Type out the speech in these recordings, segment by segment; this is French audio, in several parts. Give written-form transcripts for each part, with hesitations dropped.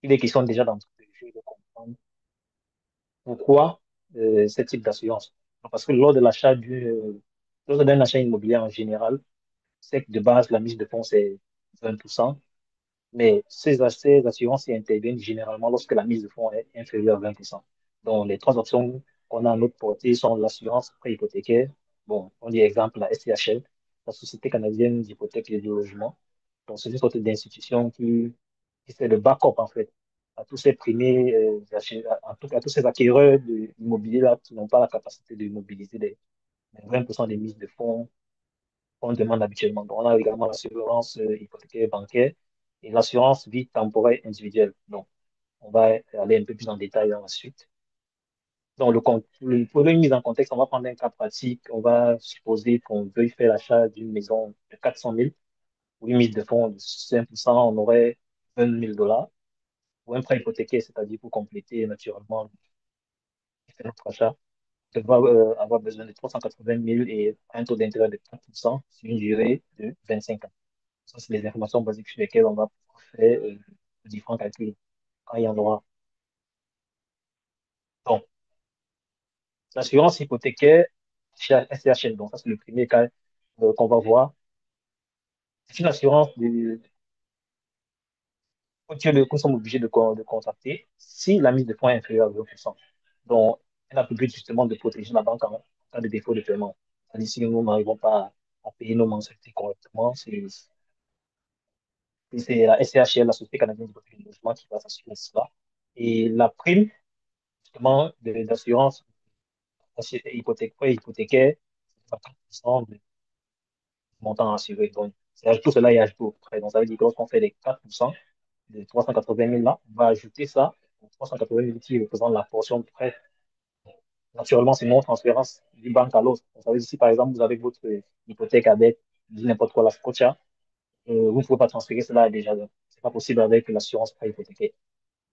Il est question déjà d'entrer dans le jeu de comprendre pourquoi ce type d'assurance. Parce que lors d'un achat immobilier en général, c'est que de base, la mise de fonds, c'est 20%. Mais ces assurances interviennent généralement lorsque la mise de fonds est inférieure à 20%. Donc, les trois options qu'on a à notre portée sont l'assurance pré-hypothécaire. Bon, on dit exemple la SCHL, la Société canadienne d'hypothèque et de logement. Donc, c'est une sorte d'institution qui fait le backup, en fait, à tous ces primés, à tous ces acquéreurs de l'immobilier là qui n'ont pas la capacité de mobiliser les 20% des mises de fonds qu'on demande habituellement. Donc, on a également l'assurance hypothécaire bancaire et l'assurance vie temporaire individuelle. Donc, on va aller un peu plus en détail dans la suite. Donc, pour une mise en contexte, on va prendre un cas pratique. On va supposer qu'on veuille faire l'achat d'une maison de 400 000 ou une mise de fonds de 5%, on aurait 20 000 dollars. Ou un prêt hypothécaire, c'est-à-dire pour compléter naturellement notre achat, on va avoir besoin de 380 000 et un taux d'intérêt de 4% sur une durée de 25 ans. Ça, c'est les informations basiques sur lesquelles on va pouvoir faire différents calculs quand il y en aura. Donc, l'assurance hypothécaire chez SCHL, donc ça, c'est le premier cas qu'on va voir. C'est une assurance que nous sommes obligés de contracter si la mise de fonds est inférieure à 20%. Donc, elle a pour but justement de protéger la banque en cas de défaut de paiement. C'est-à-dire si nous n'arrivons pas à payer nos mensualités correctement, c'est la SCHL, la Société canadienne de logement, qui va s'assurer de cela. Et la prime, justement, d'assurance hypothécaire, c'est 4% du montant assuré. Donc, tout cela est ajouté au prêt. Donc, ça veut dire que lorsqu'on fait les 4% de 380 000 là, on va ajouter ça aux 380 000 qui représentent la portion de prêt. Naturellement, c'est non transférence d'une banque à l'autre. Donc, ça veut dire si, par exemple, vous avez votre hypothèque avec n'importe quoi, la Scotia, vous ne pouvez pas transférer cela déjà. C'est pas possible avec l'assurance prêt hypothécaire.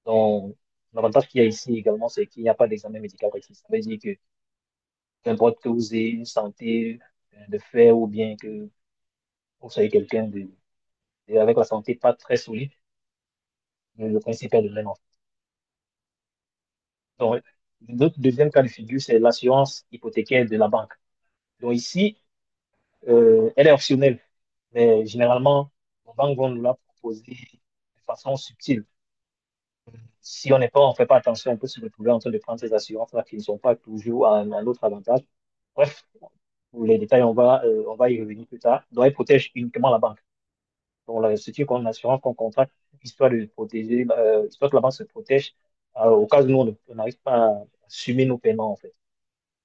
Donc, l'avantage qu'il y a ici également, c'est qu'il n'y a pas d'examen médical requis. Ça veut dire que peu importe que vous ayez une santé de fer ou bien que vous soyez quelqu'un avec la santé pas très solide, le principe est le même. En fait. Donc, notre deuxième cas de figure, c'est l'assurance hypothécaire de la banque. Donc ici, elle est optionnelle, mais généralement, les banques vont nous la proposer de façon subtile. Si on fait pas attention, on peut se retrouver en train de prendre ces assurances-là qui ne sont pas toujours à notre avantage. Bref, pour les détails, on va y revenir plus tard. Donc, elle protège uniquement la banque. Donc, c'est une assurance qu'on contracte, histoire de protéger, histoire que la banque se protège au cas où nous, on n'arrive pas à assumer nos paiements, en fait.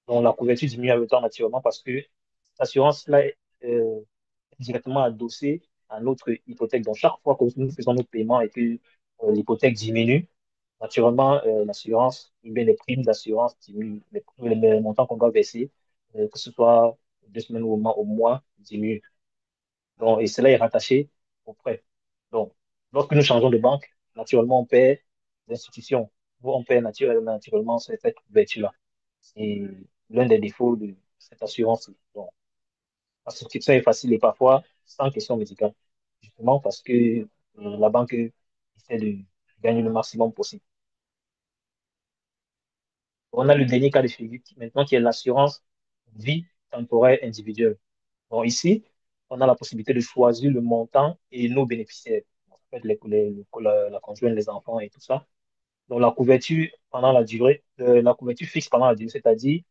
Donc, la couverture diminue avec le temps naturellement parce que cette assurance-là est directement adossée à notre hypothèque. Donc, chaque fois que nous faisons nos paiements et que l'hypothèque diminue, naturellement, l'assurance, ou bien les primes d'assurance diminuent, les montants qu'on doit verser, que ce soit 2 semaines ou au mois, diminuent. Donc, et cela est rattaché au prêt. Donc, lorsque nous changeons de banque, naturellement, on paie l'institution. On paie naturellement cette couverture-là. C'est l'un des défauts de cette assurance. Donc, la souscription est facile et parfois sans question médicale. Justement parce que la banque essaie de gagner le maximum possible. On a le dernier cas de figure maintenant qui est l'assurance vie temporaire individuelle. Bon, ici, on a la possibilité de choisir le montant et nos bénéficiaires. En fait, la conjointe, les enfants et tout ça. Donc, la couverture fixe pendant la durée, c'est-à-dire,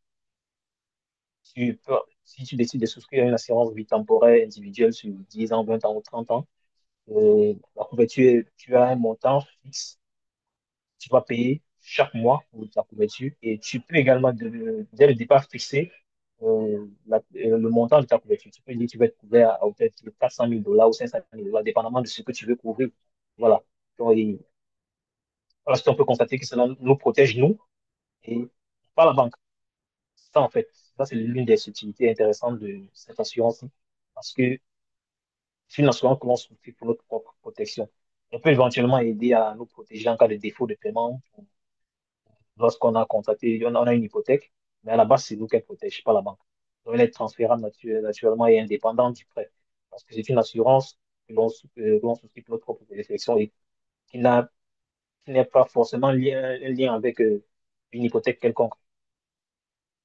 si tu décides de souscrire à une assurance vie temporaire individuelle sur 10 ans, 20 ans ou 30 ans, la couverture, tu as un montant fixe, tu vas payer chaque mois pour ta couverture et tu peux également, dès le départ, fixer le montant de ta couverture. Tu peux dire que tu vas être couvert à hauteur de 400 000 dollars ou 500 000 dollars, dépendamment de ce que tu veux couvrir. Voilà. Donc, voilà ce qu'on peut constater que cela nous protège, nous, et pas la banque. Ça, en fait, ça, c'est l'une des subtilités intéressantes de cette assurance parce que c'est une assurance que l'on souscrit pour notre propre protection. On peut éventuellement aider à nous protéger en cas de défaut de paiement lorsqu'on a contracté, on a une hypothèque, mais à la base, c'est nous qu'elle protège, pas la banque. Donc, elle est transférable naturellement et indépendante du prêt. Parce que c'est une assurance que l'on souscrit pour notre propre protection et qui n'a qui n'est pas forcément un lien avec une hypothèque quelconque.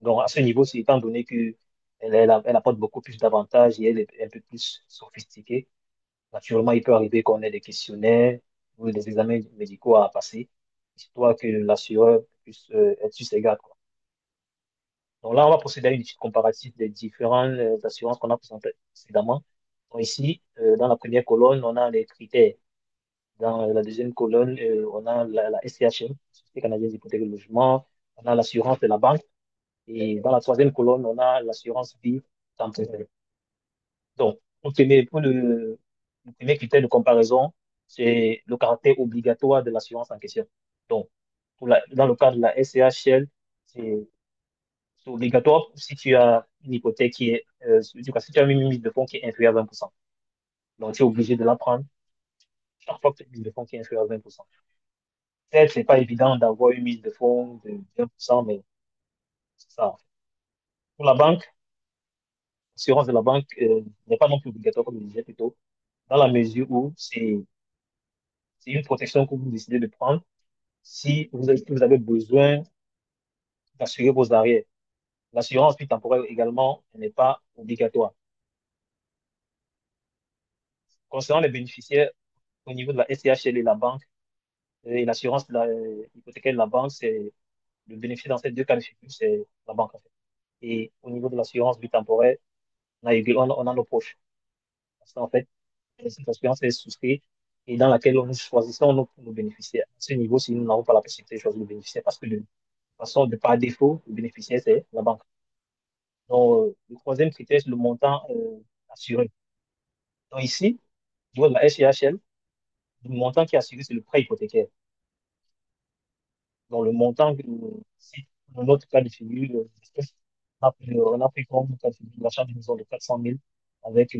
Donc, à ce niveau, c'est étant donné que elle apporte beaucoup plus d'avantages et elle est un peu plus sophistiquée. Naturellement, il peut arriver qu'on ait des questionnaires ou des examens médicaux à passer, histoire que l'assureur puisse être sur ses gardes, quoi. Donc là, on va procéder à une étude comparative des différentes assurances qu'on a présentées précédemment. Donc ici, dans la première colonne, on a les critères. Dans la deuxième colonne, on a la SCHM, Société canadienne d'hypothèque de logement. On a l'assurance de la banque. Et dans la troisième colonne, on a l'assurance vie temporaire. Donc, le premier critère de comparaison, c'est le caractère obligatoire de l'assurance en question. Donc, dans le cas de la SCHL, c'est c'est obligatoire si tu as une hypothèque qui est, en tout cas, si tu as une mise de fonds qui est inférieure à 20%. Donc, tu es obligé de la prendre chaque fois que tu as une mise de fonds qui est inférieure à 20%. Certes, c'est pas évident d'avoir une mise de fonds de 20%, mais c'est ça. Pour la banque, l'assurance de la banque n'est pas non plus obligatoire, comme je disais plus tôt, dans la mesure où c'est une protection que vous décidez de prendre si vous avez besoin d'assurer vos arrières. L'assurance vie temporaire également n'est pas obligatoire. Concernant les bénéficiaires, au niveau de la SCHL et la banque, et l'assurance hypothécaire de la banque, c'est le bénéfice dans ces deux cas de figure, c'est la banque, en fait. Et au niveau de l'assurance vie temporaire, on a nos proches. Parce qu'en fait, cette assurance est souscrite et dans laquelle nous choisissons nos bénéficiaires. À ce niveau, si nous n'avons pas la possibilité de choisir le bénéficiaire, parce que de toute façon, de par défaut, le bénéficiaire, c'est la banque. Donc, le troisième critère, c'est le montant assuré. Donc ici, au niveau de la SCHL, le montant qui est assuré, c'est le prêt hypothécaire. Donc, le montant, si dans notre cas de figure, on a pris comme cas de figure l'achat d'une maison de 400 000 avec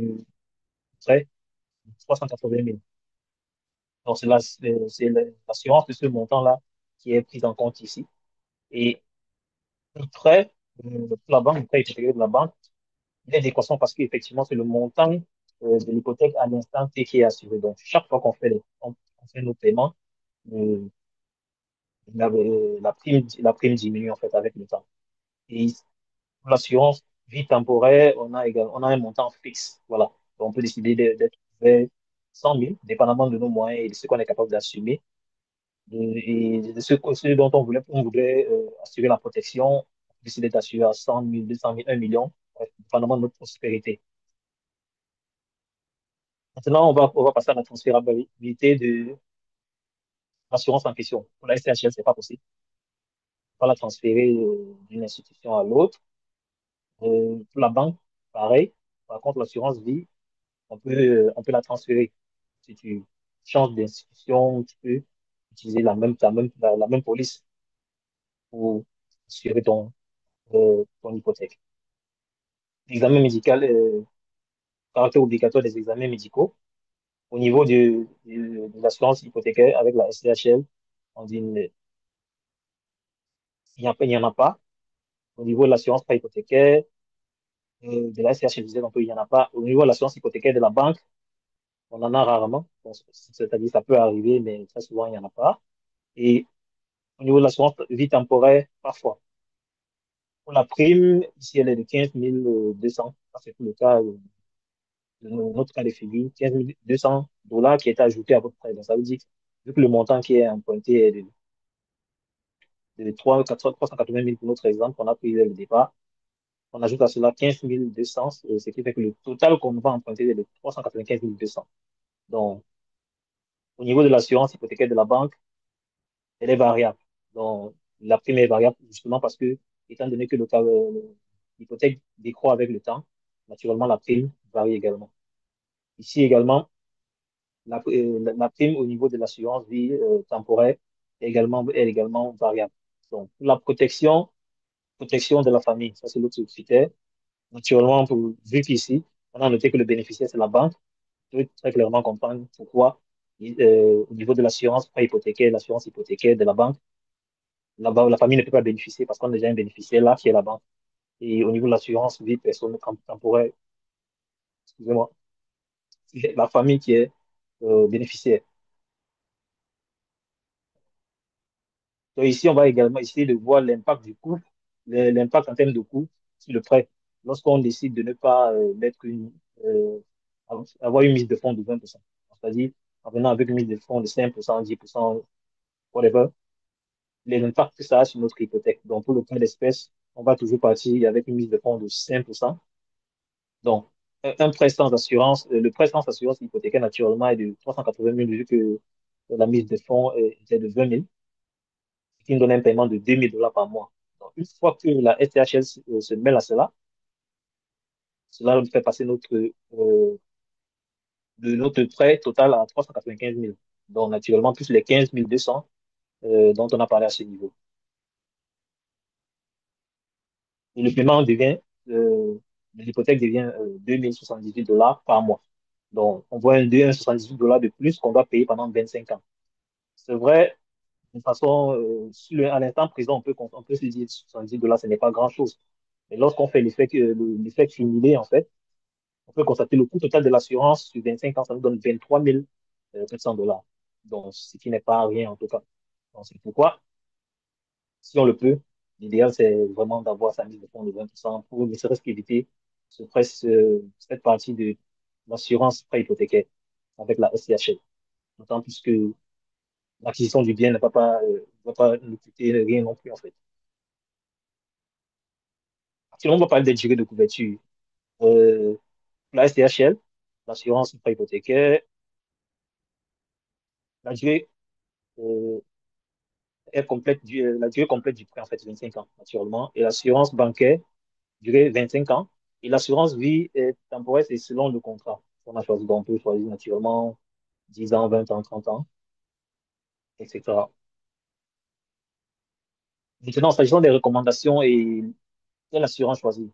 prêt de 380 000. Donc, c'est l'assurance de ce montant-là qui est prise en compte ici. Et le prêt, pour la banque, le prêt hypothécaire de la banque, il est décroissant parce qu'effectivement, c'est le montant de l'hypothèque à l'instant T qui est assuré. Donc, chaque fois on fait nos paiements, euh, la prime diminue en fait avec le temps. Et pour l'assurance vie temporaire, on a un montant fixe. Voilà. Donc, on peut décider d'être vers 100 000, dépendamment de nos moyens et de ce qu'on est capable d'assumer. Et de ce dont on voudrait assurer la protection, on peut décider d'assurer à 100 000, 200 000, 1 million, bref, dépendamment de notre prospérité. Maintenant, on va passer à la transférabilité de l'assurance en question. Pour la SCHL, c'est pas possible. On va la transférer d'une institution à l'autre. Pour la banque, pareil. Par contre, l'assurance vie, on peut la transférer. Si tu changes d'institution, tu peux utiliser la même police pour assurer ton hypothèque. L'examen médical, caractère obligatoire des examens médicaux. Au niveau de l'assurance hypothécaire avec la SCHL, on dit il n'y en a pas. Au niveau de l'assurance pas hypothécaire, de la SCHL, je disais, donc, il n'y en a pas. Au niveau de l'assurance hypothécaire de la banque, on en a rarement. Bon, c'est-à-dire, ça peut arriver, mais très souvent, il n'y en a pas. Et au niveau de l'assurance vie temporaire, parfois. Pour la prime, ici, elle est de 15 200. Ça, c'est pour le cas de notre cas de figure, 15 200 $ qui est ajouté à votre prêt. Donc, ça veut dire que vu que le montant qui est emprunté est de 380 000 pour notre exemple, on a pris dès le départ, on ajoute à cela 15 200, ce qui fait que le total qu'on va emprunter est de 395 200. Donc, au niveau de l'assurance hypothécaire de la banque, elle est variable. Donc, la prime est variable justement parce que, étant donné que l'hypothèque décroît avec le temps, naturellement, la prime varie également. Ici également, la prime au niveau de l'assurance vie temporaire est également variable. Donc, pour la protection de la famille, ça c'est l'autre critère. Naturellement, vu qu'ici, on a noté que le bénéficiaire, c'est la banque, on peut très clairement comprendre pourquoi, au niveau de l'assurance pas hypothécaire, l'assurance hypothécaire de la banque, la famille ne peut pas bénéficier parce qu'on a déjà un bénéficiaire là qui est la banque. Et au niveau de l'assurance vie personnelle temporaire, excusez-moi, c'est la famille qui est bénéficiaire. Donc ici, on va également essayer de voir l'impact du coût, l'impact en termes de coût sur le prêt. Lorsqu'on décide de ne pas euh, avoir une mise de fonds de 20%, c'est-à-dire en venant avec une mise de fonds de 5%, 10%, whatever, les impacts que ça a sur notre hypothèque. Donc pour le prêt d'espèces, on va toujours partir avec une mise de fonds de 5%. Donc, un prêt sans assurance, le prêt sans assurance hypothécaire, naturellement, est de 380 000 vu que la mise de fonds était de 20 000, ce qui nous donne un paiement de 2 000 dollars par mois. Donc, une fois que la STHL se mêle à cela, cela nous fait passer notre prêt total à 395 000. Donc, naturellement, plus les 15 200 dont on a parlé à ce niveau. Et le paiement devient, l'hypothèque devient 2 078 dollars par mois. Donc, on voit un 2,78 dollars de plus qu'on doit payer pendant 25 ans. C'est vrai, de façon, à l'instant présent, on peut se dire 70 dollars, ce n'est pas grand-chose. Mais lorsqu'on fait l'effet cumulé, en fait, on peut constater le coût total de l'assurance sur 25 ans, ça nous donne 23 400 dollars. Donc, ce qui n'est pas rien, en tout cas. Donc, c'est pourquoi, si on le peut, l'idéal, c'est vraiment d'avoir sa mise de fonds de 20% pour ne serait-ce qu'éviter cette partie de l'assurance prêt hypothécaire avec la SCHL. D'autant plus que l'acquisition du bien ne va pas nous coûter rien non plus, en fait. Sinon, on va parler des durées de couverture. Euh, la SCHL, l'assurance prêt hypothécaire, la durée, euh, la durée complète du prêt, en fait, 25 ans, naturellement. Et l'assurance bancaire, durée 25 ans. Et l'assurance vie temporaire, c'est selon le contrat qu'on a choisi. Donc, on peut choisir naturellement 10 ans, 20 ans, 30 ans, etc. Maintenant, s'agissant des recommandations et quelle assurance choisir.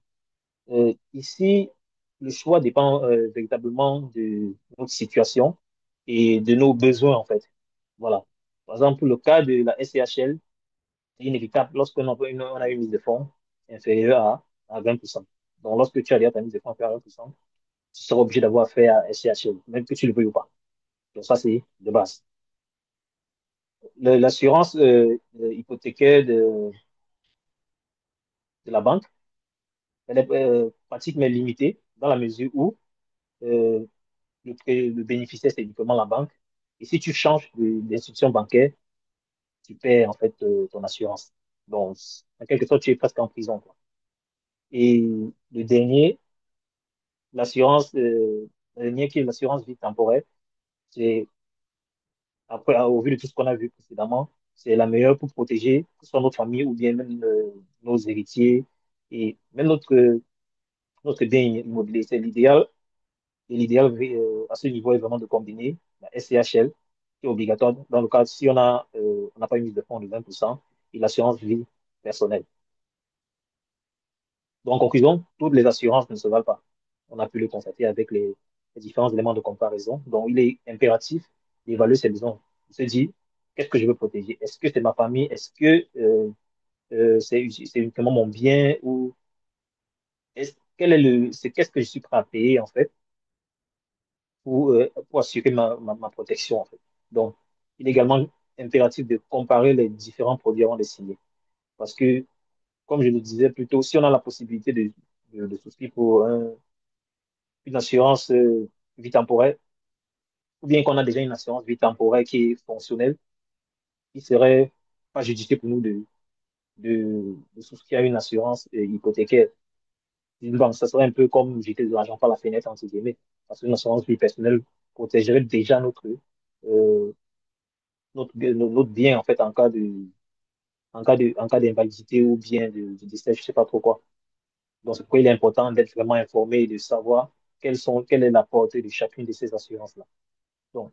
Ici, le choix dépend véritablement de notre situation et de nos besoins, en fait. Voilà. Par exemple, pour le cas de la SCHL, c'est inévitable lorsqu'on a on a une mise de fonds inférieure à 20%. Donc, lorsque tu as déjà ta mise de fonds inférieure à 20%, tu seras obligé d'avoir fait à SCHL, même que tu le veuilles ou pas. Donc, ça, c'est de base. L'assurance hypothécaire de la banque, elle est pratique mais limitée dans la mesure où euh, le bénéficiaire, c'est uniquement la banque. Et si tu changes d'institution bancaire, tu perds en fait ton assurance. Donc, en quelque sorte, tu es presque en prison, quoi. Et le dernier, le dernier qui est l'assurance vie temporaire, c'est, après, au vu de tout ce qu'on a vu précédemment, c'est la meilleure pour protéger, que ce soit notre famille ou bien même nos héritiers et même notre bien immobilier. C'est l'idéal. Et l'idéal à ce niveau est vraiment de combiner la SCHL, qui est obligatoire dans le cas si on n'a pas une mise de fonds de 20% et l'assurance vie personnelle. Donc, en conclusion, toutes les assurances ne se valent pas. On a pu le constater avec les différents éléments de comparaison. Donc, il est impératif d'évaluer ces besoins. On se dit, qu'est-ce que je veux protéger? Est-ce que c'est ma famille? Est-ce que c'est uniquement mon bien? Ou qu'est-ce que je suis prêt à payer, en fait, pour assurer ma protection, en fait. Donc, il est également impératif de comparer les différents produits avant de signer. Parce que, comme je le disais plus tôt, si on a la possibilité de souscrire pour une assurance vie temporaire, ou bien qu'on a déjà une assurance vie temporaire qui est fonctionnelle, il serait pas judicieux pour nous de souscrire à une assurance hypothécaire. Bon, ça serait un peu comme jeter de l'argent par la fenêtre, entre guillemets, parce qu'une assurance vie personnelle protégerait déjà notre bien, en fait, en cas d'invalidité ou bien de décès, je sais pas trop quoi. Donc, c'est pourquoi il est important d'être vraiment informé et de savoir quelle est la portée de chacune de ces assurances-là. Donc,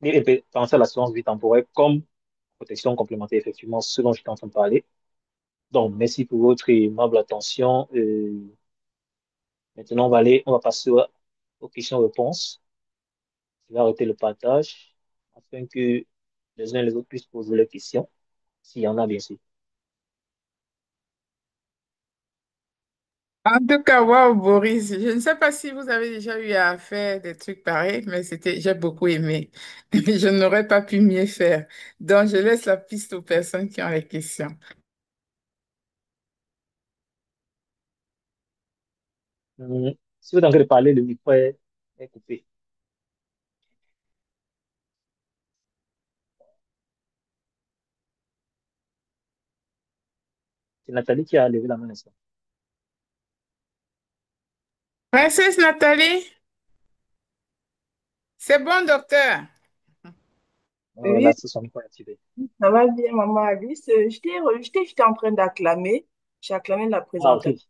et penser à l'assurance vie temporaire comme protection complémentaire, effectivement, ce dont j'étais en train de parler. Donc, merci pour votre aimable attention. Maintenant, on va passer aux questions-réponses. Je vais arrêter le partage afin que les uns et les autres puissent poser leurs questions, s'il y en a, bien sûr. En tout cas, wow, Boris, je ne sais pas si vous avez déjà eu à faire des trucs pareils, mais j'ai beaucoup aimé. Je n'aurais pas pu mieux faire. Donc, je laisse la piste aux personnes qui ont les questions. Si vous êtes en train de parler, le micro est coupé. C'est Nathalie qui a levé la main, n'est-ce pas? Princesse Nathalie, c'est bon, docteur. Là, Oui, c'est son micro est activé. ça va bien, maman Alice. J'étais en train d'acclamer. J'ai acclamé la Ah, ok. présentation.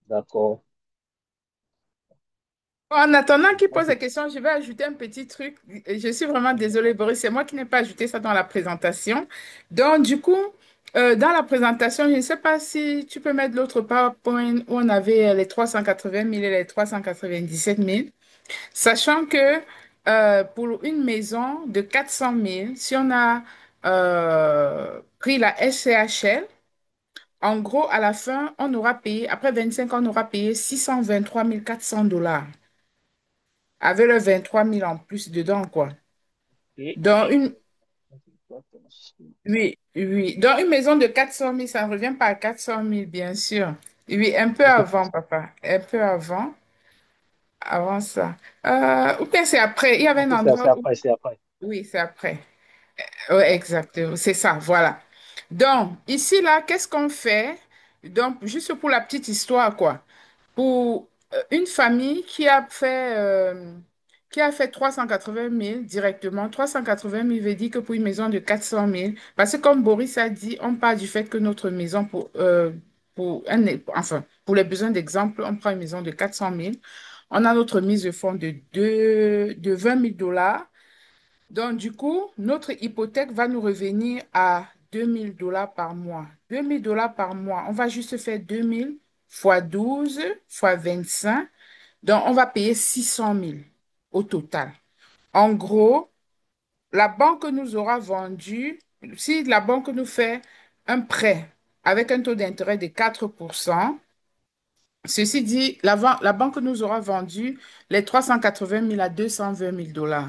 D'accord. En attendant qu'il pose Ok. des questions, je vais ajouter un petit truc. Je suis vraiment désolée, Boris, c'est moi qui n'ai pas ajouté ça dans la présentation. Donc, du coup, dans la présentation, je ne sais pas si tu peux mettre l'autre PowerPoint où on avait les 380 000 et les 397 000, sachant que pour une maison de 400 000, si on a pris la SCHL, en gros, à la fin, on aura payé, après 25 ans, on aura payé 623 400 $ avec le 23 000 en plus dedans, quoi. Et, Dans une, oui, oui. Dans une maison de 400 000, ça ne revient pas à 400 000, bien sûr. Oui, un peu ok, avant, papa. Un peu avant ça. Ou bien c'est après. Il y avait ok, un c'est endroit où... après, c'est après. Oui, c'est après. Oui, exactement. C'est ça, voilà. Donc, ici, là, qu'est-ce qu'on fait? Donc, juste pour la petite histoire, quoi. Pour une famille qui a fait 380 000 directement, 380 000 veut dire que pour une maison de 400 000, parce que comme Boris a dit, on part du fait que notre maison, enfin, pour les besoins d'exemple, on prend une maison de 400 000, on a notre mise de fonds de 20 000 $. Donc, du coup, notre hypothèque va nous revenir à 2 000 $ par mois. 2 000 $ par mois. On va juste faire 2 000 fois 12 fois 25. Donc, on va payer 600 000 au total. En gros, la banque nous aura vendu, si la banque nous fait un prêt avec un taux d'intérêt de 4%, ceci dit, la banque nous aura vendu les 380 000 à 220 000 $.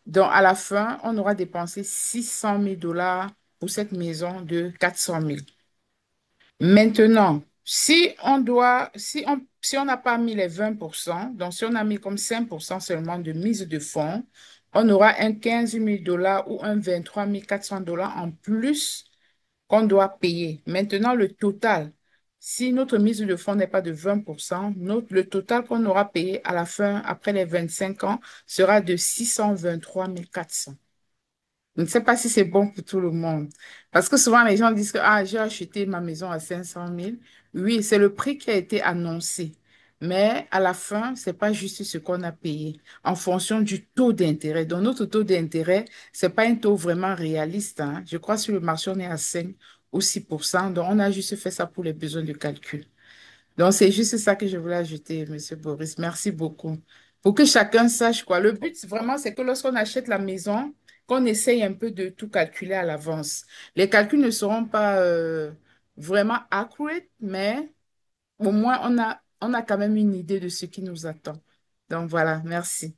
Donc, à la fin, on aura dépensé 600 000 $ pour cette maison de 400 000. Maintenant, si on n'a pas mis les 20%, donc si on a mis comme 5% seulement de mise de fonds, on aura un 15 000 $ ou un 23 400 $ en plus qu'on doit payer. Maintenant, le total, si notre mise de fonds n'est pas de 20%, le total qu'on aura payé à la fin, après les 25 ans, sera de 623 400. Je ne sais pas si c'est bon pour tout le monde. Parce que souvent, les gens disent que ah, j'ai acheté ma maison à 500 000. Oui, c'est le prix qui a été annoncé. Mais à la fin, c'est pas juste ce qu'on a payé en fonction du taux d'intérêt. Donc, notre taux d'intérêt, c'est pas un taux vraiment réaliste, hein. Je crois que sur le marché, on est à 5 ou 6%. Donc, on a juste fait ça pour les besoins de calcul. Donc, c'est juste ça que je voulais ajouter, Monsieur Boris. Merci beaucoup. Pour que chacun sache quoi. Le but, vraiment, c'est que lorsqu'on achète la maison, qu'on essaye un peu de tout calculer à l'avance. Les calculs ne seront pas vraiment accurate, mais au moins, on a quand même une idée de ce qui nous attend. Donc, voilà, merci.